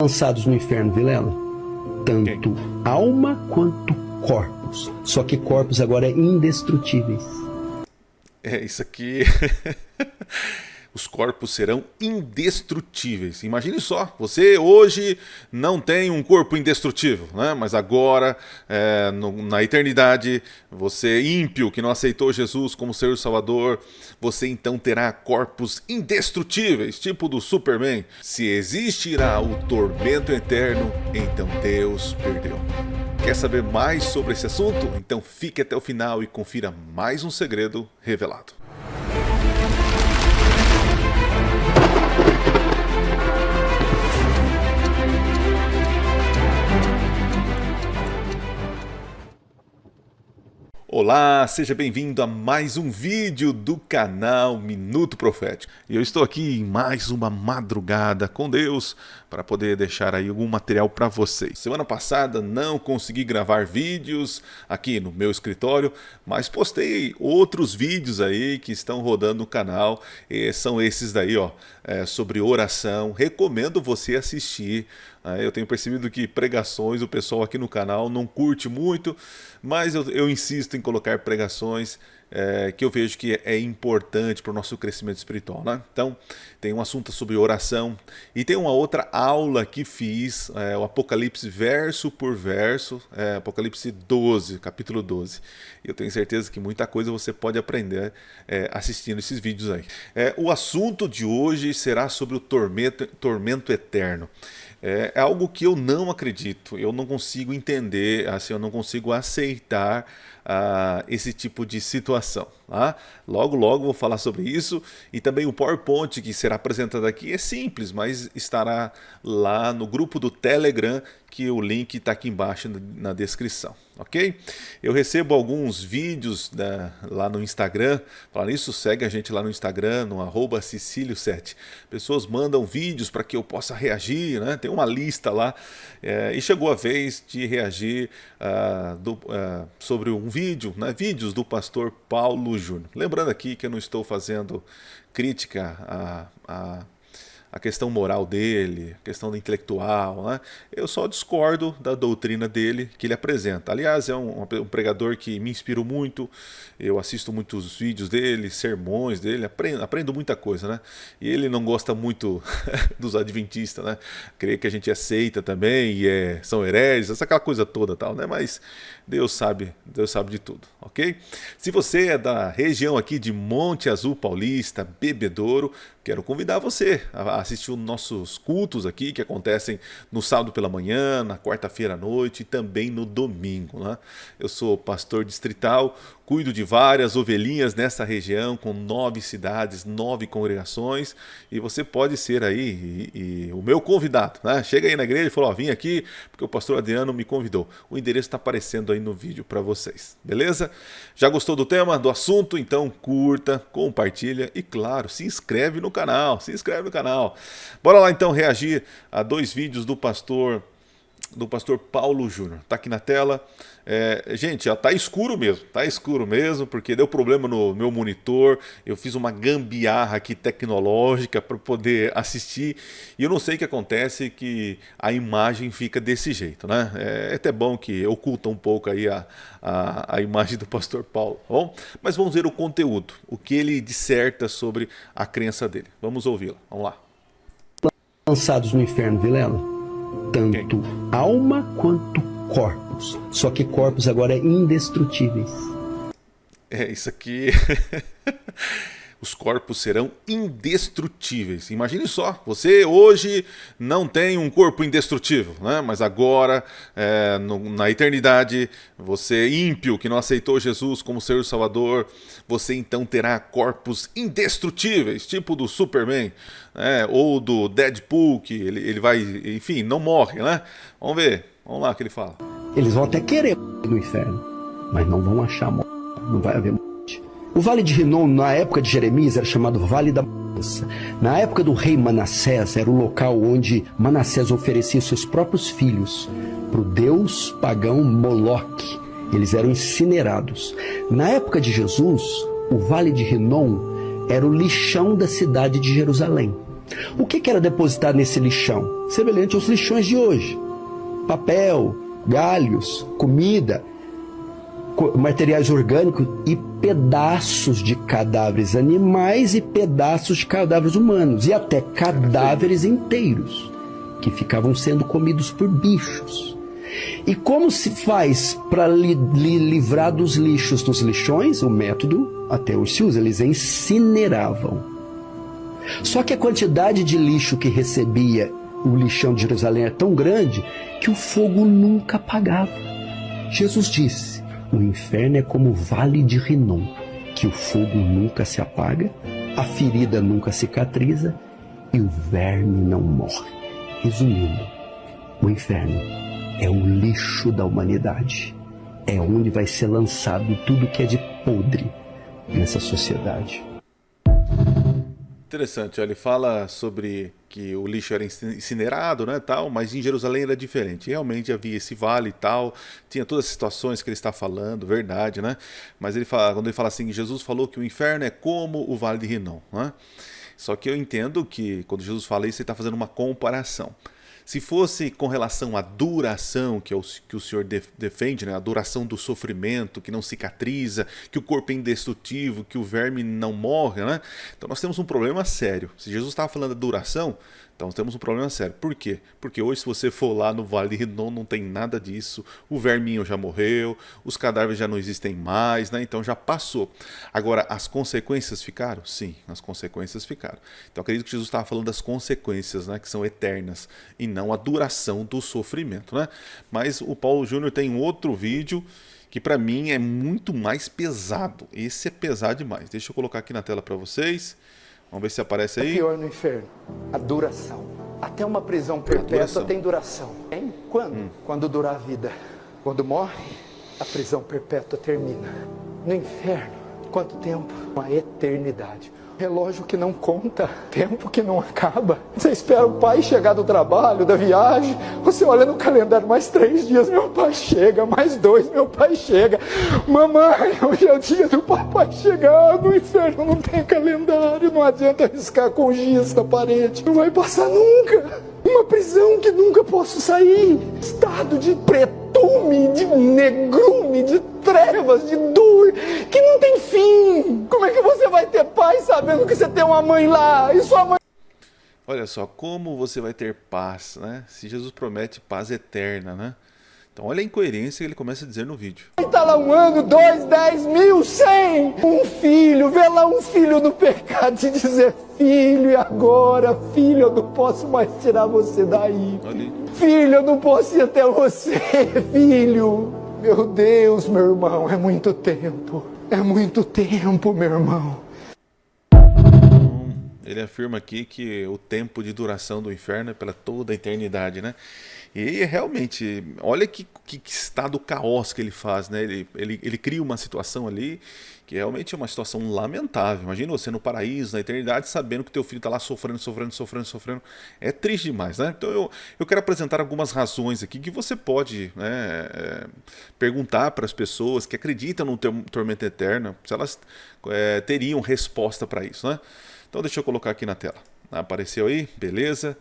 Lançados no inferno, Vilela, tanto alma quanto corpos, só que corpos agora indestrutíveis. Isso aqui. Os corpos serão indestrutíveis. Imagine só, você hoje não tem um corpo indestrutível, né? Mas agora, na eternidade, você ímpio que não aceitou Jesus como Senhor e Salvador, você então terá corpos indestrutíveis, tipo do Superman. Se existirá o tormento eterno, então Deus perdeu. Quer saber mais sobre esse assunto? Então fique até o final e confira mais um segredo revelado. Olá, seja bem-vindo a mais um vídeo do canal Minuto Profético. E eu estou aqui em mais uma madrugada com Deus para poder deixar aí algum material para vocês. Semana passada não consegui gravar vídeos aqui no meu escritório, mas postei outros vídeos aí que estão rodando no canal. E são esses daí, ó, sobre oração. Recomendo você assistir. Eu tenho percebido que pregações o pessoal aqui no canal não curte muito, mas eu insisto em colocar pregações que eu vejo que é importante para o nosso crescimento espiritual, né? Então, tem um assunto sobre oração e tem uma outra aula que fiz, o Apocalipse verso por verso, Apocalipse 12, capítulo 12. Eu tenho certeza que muita coisa você pode aprender assistindo esses vídeos aí. O assunto de hoje será sobre o tormento eterno. É algo que eu não acredito, eu não consigo entender, assim, eu não consigo aceitar esse tipo de situação. Tá? Logo vou falar sobre isso, e também o PowerPoint que será apresentado aqui é simples, mas estará lá no grupo do Telegram, que o link está aqui embaixo na descrição, ok? Eu recebo alguns vídeos lá no Instagram. Falando nisso, segue a gente lá no Instagram, no @Cecilio7. Pessoas mandam vídeos para que eu possa reagir, né? Tem uma lista lá, e chegou a vez de reagir sobre um vídeo, né? Vídeos do pastor Paulo Júnior. Lembrando aqui que eu não estou fazendo crítica a questão moral dele, a questão intelectual, né? Eu só discordo da doutrina dele que ele apresenta. Aliás, é um pregador que me inspirou muito, eu assisto muitos vídeos dele, sermões dele, aprendo muita coisa, né? E ele não gosta muito dos adventistas, né? Creio que a gente aceita também, e são hereges, aquela coisa toda, tal, né? Mas Deus sabe de tudo, ok? Se você é da região aqui de Monte Azul Paulista, Bebedouro, quero convidar você a assistir os nossos cultos aqui, que acontecem no sábado pela manhã, na quarta-feira à noite e também no domingo, né? Eu sou pastor distrital, cuido de várias ovelhinhas nessa região, com 9 cidades, 9 congregações, e você pode ser aí o meu convidado, né? Chega aí na igreja e fala, ó, vim aqui porque o pastor Adriano me convidou. O endereço está aparecendo aí no vídeo para vocês, beleza? Já gostou do tema, do assunto? Então curta, compartilha e, claro, se inscreve no canal, Bora lá então reagir a 2 vídeos do pastor Paulo Júnior. Tá aqui na tela. Gente, ó, tá escuro mesmo, porque deu problema no meu monitor. Eu fiz uma gambiarra aqui tecnológica para poder assistir, e eu não sei o que acontece, que a imagem fica desse jeito, né? É até bom que oculta um pouco aí a imagem do pastor Paulo, tá bom? Mas vamos ver o conteúdo, o que ele disserta sobre a crença dele. Vamos ouvi-lo, vamos lá. Lançados no inferno, Vilela, tanto alma quanto corpos, só que corpos agora indestrutíveis. Isso aqui. Os corpos serão indestrutíveis. Imagine só, você hoje não tem um corpo indestrutível, né? Mas agora, na eternidade, você ímpio que não aceitou Jesus como Senhor e Salvador, você então terá corpos indestrutíveis, tipo do Superman, né? Ou do Deadpool, que ele vai, enfim, não morre, né? Vamos lá o que ele fala. Eles vão até querer no inferno, mas não vão achar morte, não vai haver morte. O Vale de Rinom, na época de Jeremias, era chamado Vale da Matança. Na época do rei Manassés, era o local onde Manassés oferecia seus próprios filhos para o deus pagão Moloque. Eles eram incinerados. Na época de Jesus, o Vale de Rinom era o lixão da cidade de Jerusalém. O que era depositado nesse lixão? Semelhante aos lixões de hoje. Papel, galhos, comida, materiais orgânicos e pedaços de cadáveres animais e pedaços de cadáveres humanos. E até cadáveres inteiros, que ficavam sendo comidos por bichos. E como se faz para livrar dos lixos nos lixões? O método até hoje se usa, eles incineravam. Só que a quantidade de lixo que recebia o lixão de Jerusalém era tão grande que o fogo nunca apagava. Jesus disse: o inferno é como o vale de Rinom, que o fogo nunca se apaga, a ferida nunca cicatriza e o verme não morre. Resumindo, o inferno é o lixo da humanidade. É onde vai ser lançado tudo que é de podre nessa sociedade. Interessante, ele fala sobre que o lixo era incinerado, né, tal, mas em Jerusalém era diferente. Realmente havia esse vale e tal, tinha todas as situações que ele está falando, verdade, né? Mas ele fala, quando ele fala assim, Jesus falou que o inferno é como o vale de Rinom, né? Só que eu entendo que quando Jesus fala isso, ele está fazendo uma comparação. Se fosse com relação à duração que o Senhor defende, né? A duração do sofrimento, que não cicatriza, que o corpo é indestrutível, que o verme não morre, né? Então nós temos um problema sério. Se Jesus estava falando da duração, então temos um problema sério. Por quê? Porque hoje, se você for lá no Vale de Rinom, não tem nada disso. O verminho já morreu, os cadáveres já não existem mais, né? Então já passou. Agora, as consequências ficaram? Sim, as consequências ficaram. Então acredito que Jesus estava falando das consequências, né? Que são eternas, e não a duração do sofrimento, né? Mas o Paulo Júnior tem um outro vídeo que para mim é muito mais pesado. Esse é pesado demais. Deixa eu colocar aqui na tela para vocês. Vamos ver se aparece aí. É pior no inferno, a duração. Até uma prisão perpétua tem duração. Hein? Quando? Quando durar a vida. Quando morre, a prisão perpétua termina. No inferno, quanto tempo? Uma eternidade. Relógio que não conta, tempo que não acaba. Você espera o pai chegar do trabalho, da viagem. Você olha no calendário, mais 3 dias, meu pai chega. Mais 2, meu pai chega. Mamãe, hoje é o dia do papai chegar. No inferno não tem calendário, não adianta riscar com giz na parede. Não vai passar nunca. Uma prisão que nunca posso sair. Estado de pretume, de negrume, de trevas, de dor, que não tem fim. Como é que você vai ter paz sabendo que você tem uma mãe lá e sua mãe... Olha só, como você vai ter paz, né? Se Jesus promete paz eterna, né? Então olha a incoerência que ele começa a dizer no vídeo. Está lá 1 ano, 2, 10 mil, 100. Um filho, vê lá um filho no pecado e dizer: filho, e agora? Filho, eu não posso mais tirar você daí. Filho, eu não posso ir até você, filho. Meu Deus, meu irmão, é muito tempo. É muito tempo, meu irmão. Ele afirma aqui que o tempo de duração do inferno é pela toda a eternidade, né? E realmente, olha que estado caos que ele faz, né? Ele cria uma situação ali que realmente é uma situação lamentável. Imagina você no paraíso, na eternidade, sabendo que teu filho está lá sofrendo. É triste demais, né? Então eu quero apresentar algumas razões aqui que você pode, né, perguntar para as pessoas que acreditam no tormento eterno, se elas teriam resposta para isso, né? Então deixa eu colocar aqui na tela. Apareceu aí? Beleza.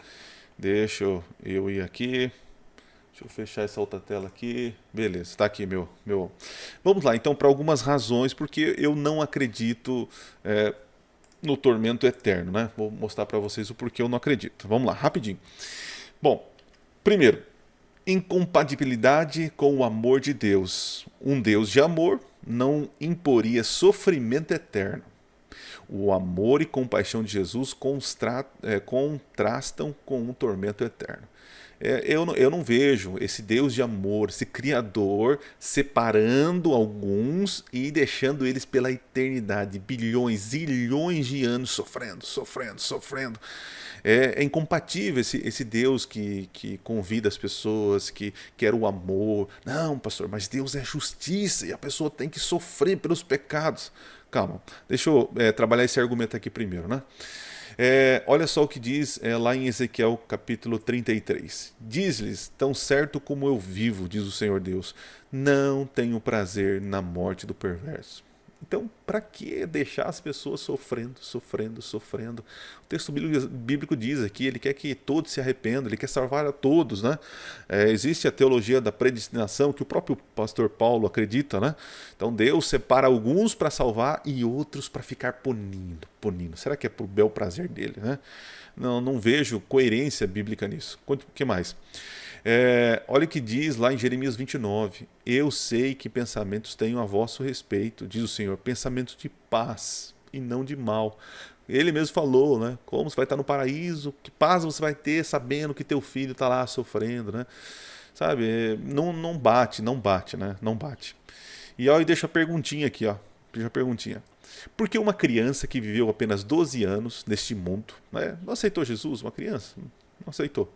Deixa eu ir aqui. Deixa eu fechar essa outra tela aqui. Beleza, está aqui meu. Vamos lá, então, para algumas razões, porque eu não acredito no tormento eterno, né? Vou mostrar para vocês o porquê eu não acredito. Vamos lá, rapidinho. Bom, primeiro, incompatibilidade com o amor de Deus. Um Deus de amor não imporia sofrimento eterno. O amor e compaixão de Jesus contrastam com um tormento eterno. Eu não vejo esse Deus de amor, esse Criador, separando alguns e deixando eles pela eternidade, bilhões, zilhões de anos sofrendo. É incompatível esse Deus que convida as pessoas, que quer o amor. Não, pastor, mas Deus é justiça e a pessoa tem que sofrer pelos pecados. Calma, deixa eu trabalhar esse argumento aqui primeiro, né? Olha só o que diz lá em Ezequiel capítulo 33. Diz-lhes: tão certo como eu vivo, diz o Senhor Deus, não tenho prazer na morte do perverso. Então, para que deixar as pessoas sofrendo, sofrendo, sofrendo? O texto bíblico diz aqui, ele quer que todos se arrependam, ele quer salvar a todos, né? Existe a teologia da predestinação, que o próprio pastor Paulo acredita, né? Então Deus separa alguns para salvar e outros para ficar punindo. Será que é para o bel prazer dele, né? Não vejo coerência bíblica nisso. O que mais? Olha o que diz lá em Jeremias 29. Eu sei que pensamentos tenho a vosso respeito, diz o Senhor, pensamentos de paz e não de mal. Ele mesmo falou, né? Como você vai estar no paraíso, que paz você vai ter sabendo que teu filho está lá sofrendo, né? Sabe, não bate, né? Não bate. E olha, deixa a perguntinha aqui, ó. Deixa a perguntinha. Por que uma criança que viveu apenas 12 anos neste mundo, né? Não aceitou Jesus, uma criança, não aceitou,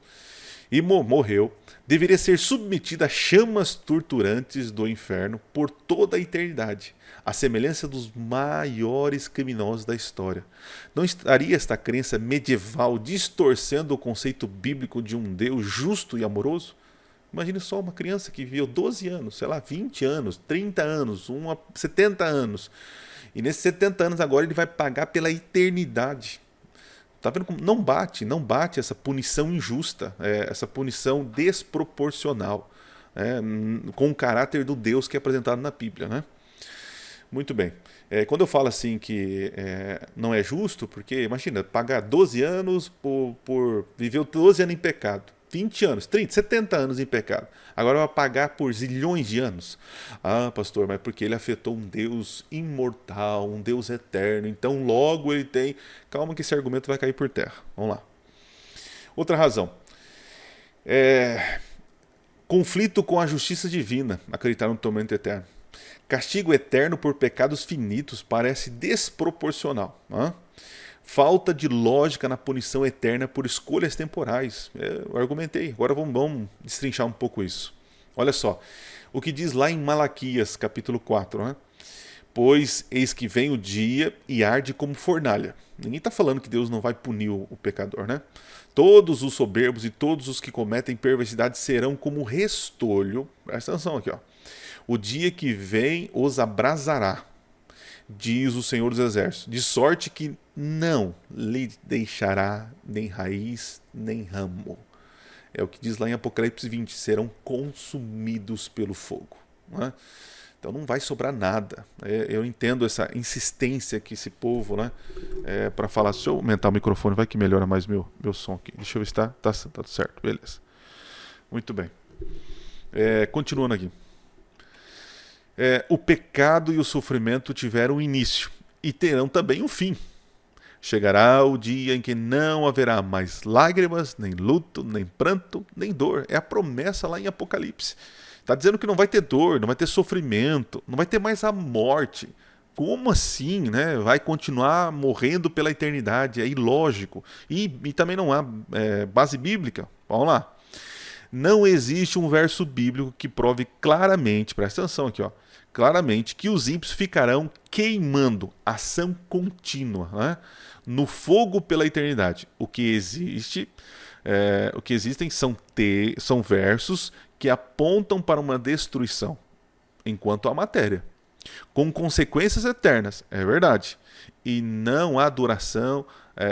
e morreu, deveria ser submetida a chamas torturantes do inferno por toda a eternidade, à semelhança dos maiores criminosos da história? Não estaria esta crença medieval distorcendo o conceito bíblico de um Deus justo e amoroso? Imagine só uma criança que viveu 12 anos, sei lá, 20 anos, 30 anos, 70 anos. E nesses 70 anos agora ele vai pagar pela eternidade. Tá vendo como não bate essa punição injusta, essa punição desproporcional, com o caráter do Deus que é apresentado na Bíblia, né? Muito bem. Quando eu falo assim que não é justo, porque imagina, pagar 12 anos por viver 12 anos em pecado, 20 anos, 30, 70 anos em pecado. Agora vai pagar por zilhões de anos. Ah, pastor, mas porque ele afetou um Deus imortal, um Deus eterno. Então logo ele tem... Calma que esse argumento vai cair por terra. Vamos lá. Outra razão. Conflito com a justiça divina, acreditar no tormento eterno. Castigo eterno por pecados finitos parece desproporcional. Falta de lógica na punição eterna por escolhas temporais. Eu argumentei, agora vamos destrinchar um pouco isso. Olha só, o que diz lá em Malaquias, capítulo 4, né? Pois eis que vem o dia e arde como fornalha. Ninguém está falando que Deus não vai punir o pecador, né? Todos os soberbos e todos os que cometem perversidade serão como restolho. Presta atenção aqui, ó. O dia que vem os abrasará, diz o Senhor dos Exércitos, de sorte que não lhe deixará nem raiz, nem ramo. É o que diz lá em Apocalipse 20, serão consumidos pelo fogo. Né? Então não vai sobrar nada. Eu entendo essa insistência que esse povo, né, para falar. Se eu aumentar o microfone, vai que melhora mais meu som aqui. Deixa eu ver se tá tudo certo. Beleza. Muito bem. Continuando aqui. O pecado e o sofrimento tiveram um início e terão também um fim. Chegará o dia em que não haverá mais lágrimas, nem luto, nem pranto, nem dor. É a promessa lá em Apocalipse. Está dizendo que não vai ter dor, não vai ter sofrimento, não vai ter mais a morte. Como assim, né? Vai continuar morrendo pela eternidade? É ilógico. E também não há base bíblica. Vamos lá. Não existe um verso bíblico que prove claramente, presta atenção aqui, ó, claramente que os ímpios ficarão queimando, ação contínua, né, no fogo pela eternidade. O que existem são versos que apontam para uma destruição, enquanto a matéria, com consequências eternas, é verdade, e não há duração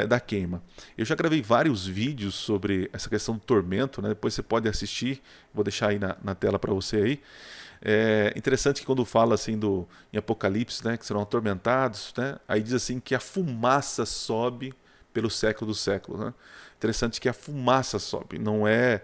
da queima. Eu já gravei vários vídeos sobre essa questão do tormento, né? Depois você pode assistir, vou deixar aí na tela para você aí. É interessante que quando fala assim em Apocalipse, né, que serão atormentados, né, aí diz assim que a fumaça sobe pelo século dos séculos. Né? Interessante que a fumaça sobe, não é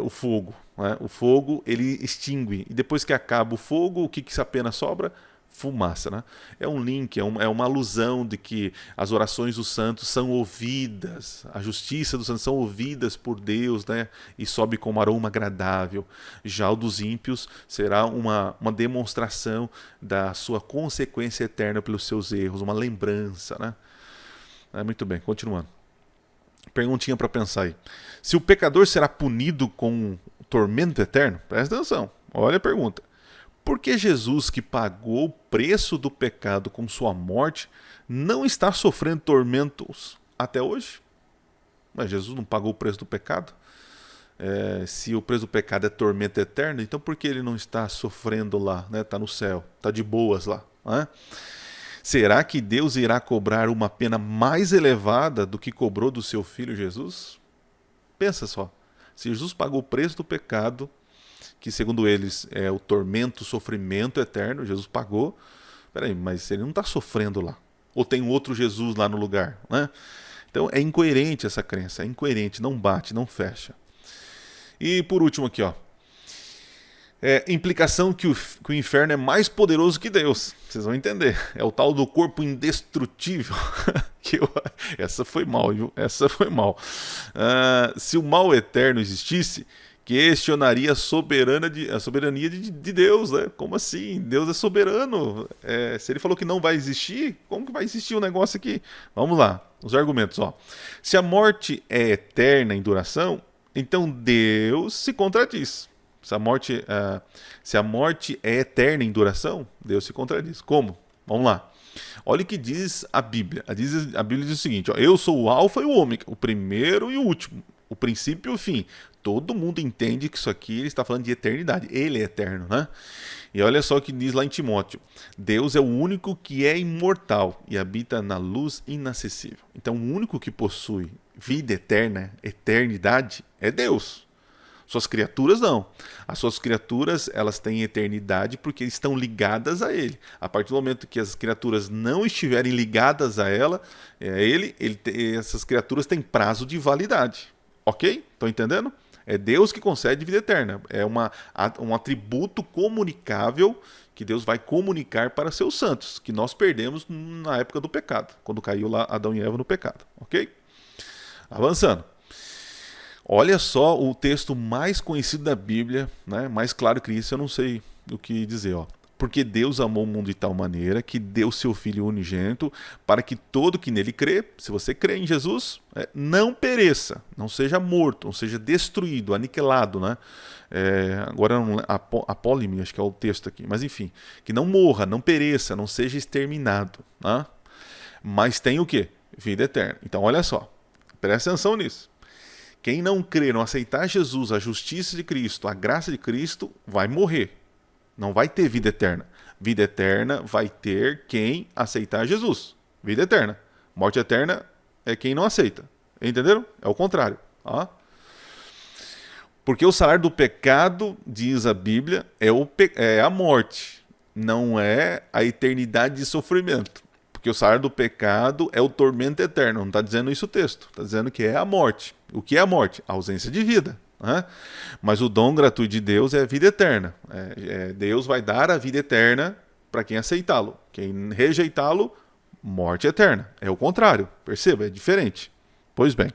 o fogo. Né? O fogo ele extingue, e depois que acaba o fogo, o que apenas sobra? Fumaça, né? É um link, é uma alusão de que as orações dos santos são ouvidas, a justiça dos santos são ouvidas por Deus, né? E sobe como aroma agradável. Já o dos ímpios será uma demonstração da sua consequência eterna pelos seus erros, uma lembrança, né? Muito bem, continuando. Perguntinha para pensar aí. Se o pecador será punido com tormento eterno, presta atenção, olha a pergunta. Por que Jesus, que pagou o preço do pecado com sua morte, não está sofrendo tormentos até hoje? Mas Jesus não pagou o preço do pecado? Se o preço do pecado é tormento eterno, então por que ele não está sofrendo lá? Né? Está no céu, está de boas lá. Né? Será que Deus irá cobrar uma pena mais elevada do que cobrou do seu filho Jesus? Pensa só, se Jesus pagou o preço do pecado, que segundo eles é o tormento, o sofrimento eterno, Jesus pagou, peraí, mas ele não está sofrendo lá, ou tem outro Jesus lá no lugar, né? Então é incoerente essa crença, é incoerente, não bate, não fecha. E por último aqui, ó, implicação que o inferno é mais poderoso que Deus. Vocês vão entender. É o tal do corpo indestrutível. Essa foi mal, viu? Essa foi mal. Se o mal eterno existisse, questionaria a soberania de Deus, né? Como assim? Deus é soberano. Se ele falou que não vai existir, como que vai existir um negócio aqui? Vamos lá, os argumentos. Ó. Se a morte é eterna em duração, então Deus se contradiz. Se a morte é eterna em duração, Deus se contradiz. Como? Vamos lá. Olha o que diz a Bíblia. A Bíblia diz o seguinte: ó, eu sou o alfa e o ômega, o primeiro e o último, o princípio e o fim. Todo mundo entende que isso aqui ele está falando de eternidade. Ele é eterno, né? E olha só o que diz lá em Timóteo: Deus é o único que é imortal e habita na luz inacessível. Então o único que possui vida eterna, eternidade, é Deus. Suas criaturas não. As suas criaturas, elas têm eternidade porque estão ligadas a Ele. A partir do momento que as criaturas não estiverem ligadas a Ele, essas criaturas têm prazo de validade. Ok? Estão entendendo? É Deus que concede vida eterna. É um atributo comunicável que Deus vai comunicar para seus santos, que nós perdemos na época do pecado, quando caiu lá Adão e Eva no pecado. Ok? Avançando. Olha só o texto mais conhecido da Bíblia, né? Mais claro que isso eu não sei o que dizer. Ó. Porque Deus amou o mundo de tal maneira que deu seu Filho unigênito para que todo que nele crê, se você crê em Jesus, não pereça, não seja morto, não seja destruído, aniquilado. Né? Agora apólime, acho que é o texto aqui, mas enfim, que não morra, não pereça, não seja exterminado. Né? Mas tem o quê? Vida eterna. Então olha só, presta atenção nisso. Quem não crer, não aceitar Jesus, a justiça de Cristo, a graça de Cristo, vai morrer. Não vai ter vida eterna. Vida eterna vai ter quem aceitar Jesus. Vida eterna. Morte eterna é quem não aceita. Entenderam? É o contrário. Porque o salário do pecado, diz a Bíblia, é a morte. Não é a eternidade de sofrimento. Porque o salário do pecado é o tormento eterno. Não está dizendo isso o texto. Está dizendo que é a morte. O que é a morte? A ausência de vida. Né? Mas o dom gratuito de Deus é a vida eterna. Deus vai dar a vida eterna para quem aceitá-lo. Quem rejeitá-lo, morte eterna. É o contrário. Perceba, é diferente. Pois bem.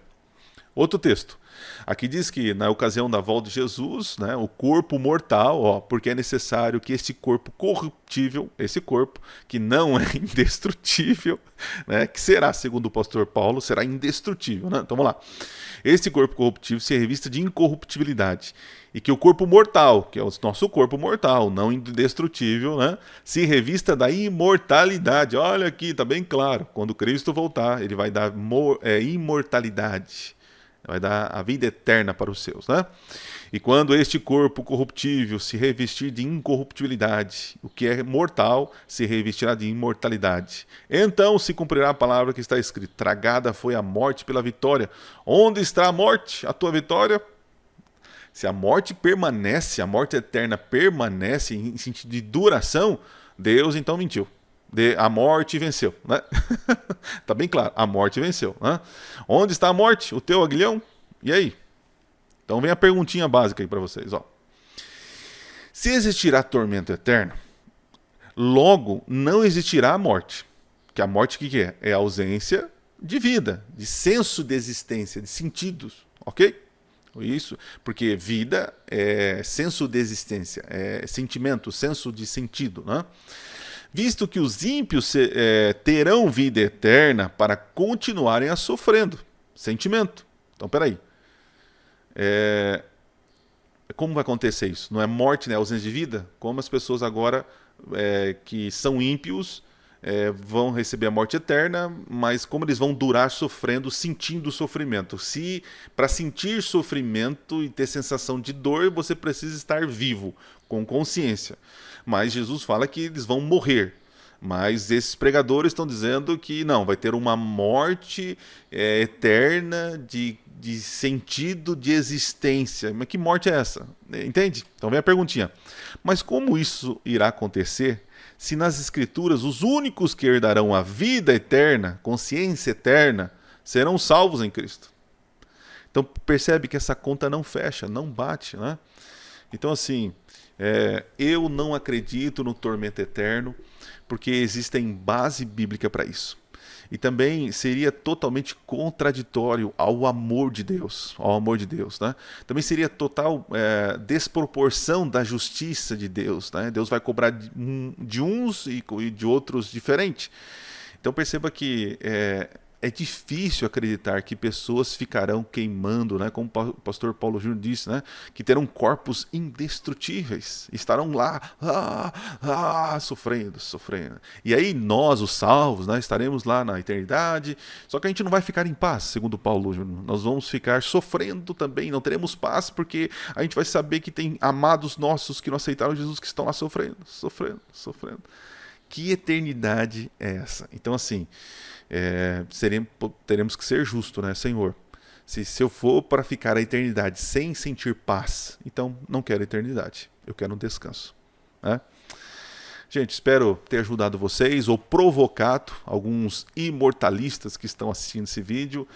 Outro texto. Aqui diz que na ocasião da volta de Jesus, né, o corpo mortal, porque é necessário que este corpo corruptível, esse corpo que não é indestrutível, né, que será, segundo o pastor Paulo, será indestrutível. Né? Então vamos lá. Este corpo corruptível se revista de incorruptibilidade. E que o corpo mortal, que é o nosso corpo mortal, não indestrutível, né, se revista da imortalidade. Olha aqui, está bem claro. Quando Cristo voltar, ele vai dar imortalidade. Vai dar a vida eterna para os seus, né? E quando este corpo corruptível se revestir de incorruptibilidade, o que é mortal se revestirá de imortalidade. Então se cumprirá a palavra que está escrita: tragada foi a morte pela vitória. Onde está a morte? A tua vitória? Se a morte permanece, a morte eterna permanece em sentido de duração, Deus então mentiu. A morte venceu, né? Tá bem claro, a morte venceu, né? Onde está a morte? O teu aguilhão? E aí? Então vem a perguntinha básica aí para vocês, ó. Se existirá tormento eterno, logo não existirá a morte. Que a morte o que é? É a ausência de vida, de senso de existência, de sentidos, ok? Isso, porque vida é senso de existência, é sentimento, senso de sentido, né? Visto que os ímpios terão vida eterna para continuarem a sofrendo. Sentimento. Então, peraí. Como vai acontecer isso? Não é morte, né? Ausência de vida? Como as pessoas agora que são ímpios vão receber a morte eterna, mas como eles vão durar sofrendo, sentindo sofrimento? Se para sentir sofrimento e ter sensação de dor, você precisa estar vivo, com consciência. Mas Jesus fala que eles vão morrer. Mas esses pregadores estão dizendo que não, vai ter uma morte eterna de sentido de existência. Mas que morte é essa? Entende? Então vem a perguntinha. Mas como isso irá acontecer se nas Escrituras os únicos que herdarão a vida eterna, consciência eterna, serão salvos em Cristo? Então percebe que essa conta não fecha, não bate, né? Então assim, eu não acredito no tormento eterno, porque existe base bíblica para isso. E também seria totalmente contraditório ao amor de Deus, né? Também seria total desproporção da justiça de Deus, né? Deus vai cobrar de uns e de outros diferente. Então perceba que é difícil acreditar que pessoas ficarão queimando, né? Como o pastor Paulo Júnior disse, né? Que terão corpos indestrutíveis, estarão lá sofrendo. E aí nós, os salvos, né? Estaremos lá na eternidade, só que a gente não vai ficar em paz, segundo Paulo Júnior. Nós vamos ficar sofrendo também, não teremos paz, porque a gente vai saber que tem amados nossos que não aceitaram Jesus, que estão lá sofrendo. Que eternidade é essa? Então assim, teremos que ser justos, né, Senhor? Se eu for para ficar a eternidade sem sentir paz, então não quero eternidade, eu quero um descanso, né? Gente, espero ter ajudado vocês ou provocado alguns imortalistas que estão assistindo esse vídeo.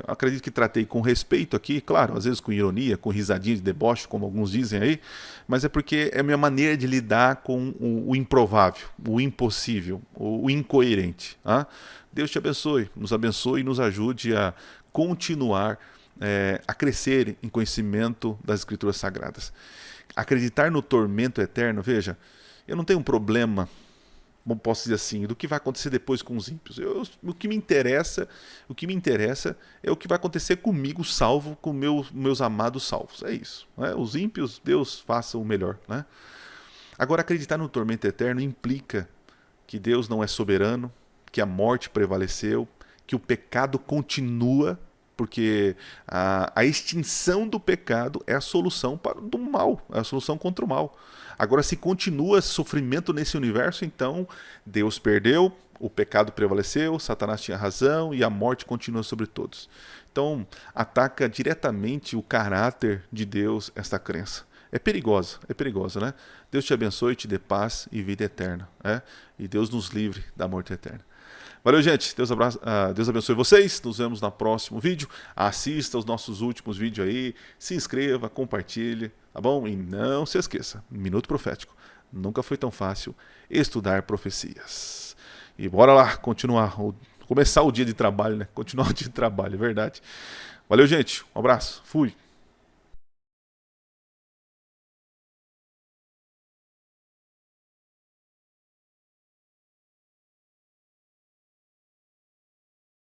Acredito que tratei com respeito aqui, claro, às vezes com ironia, com risadinha de deboche, como alguns dizem aí, mas é porque é a minha maneira de lidar com o improvável, o impossível, o incoerente. Tá? Deus te abençoe e nos ajude a continuar a crescer em conhecimento das Escrituras Sagradas. Acreditar no tormento eterno, veja, eu não tenho um problema, como posso dizer assim, do que vai acontecer depois com os ímpios. O que me interessa é o que vai acontecer comigo salvo, com meus amados salvos. É isso. Né? Os ímpios, Deus faça o melhor. Né? Agora, acreditar no tormento eterno implica que Deus não é soberano, que a morte prevaleceu, que o pecado continua, porque a extinção do pecado é a solução do mal, é a solução contra o mal. Agora, se continua sofrimento nesse universo, então Deus perdeu, o pecado prevaleceu, Satanás tinha razão e a morte continua sobre todos. Então, ataca diretamente o caráter de Deus esta crença. É perigosa, né? Deus te abençoe, te dê paz e vida eterna. E Deus nos livre da morte eterna. Valeu, gente. Deus abençoe vocês. Nos vemos no próximo vídeo. Assista os nossos últimos vídeos aí. Se inscreva, compartilhe, tá bom? E não se esqueça, Minuto Profético. Nunca foi tão fácil estudar profecias. E bora lá, começar o dia de trabalho, né? Continuar o dia de trabalho, é verdade. Valeu, gente. Um abraço. Fui.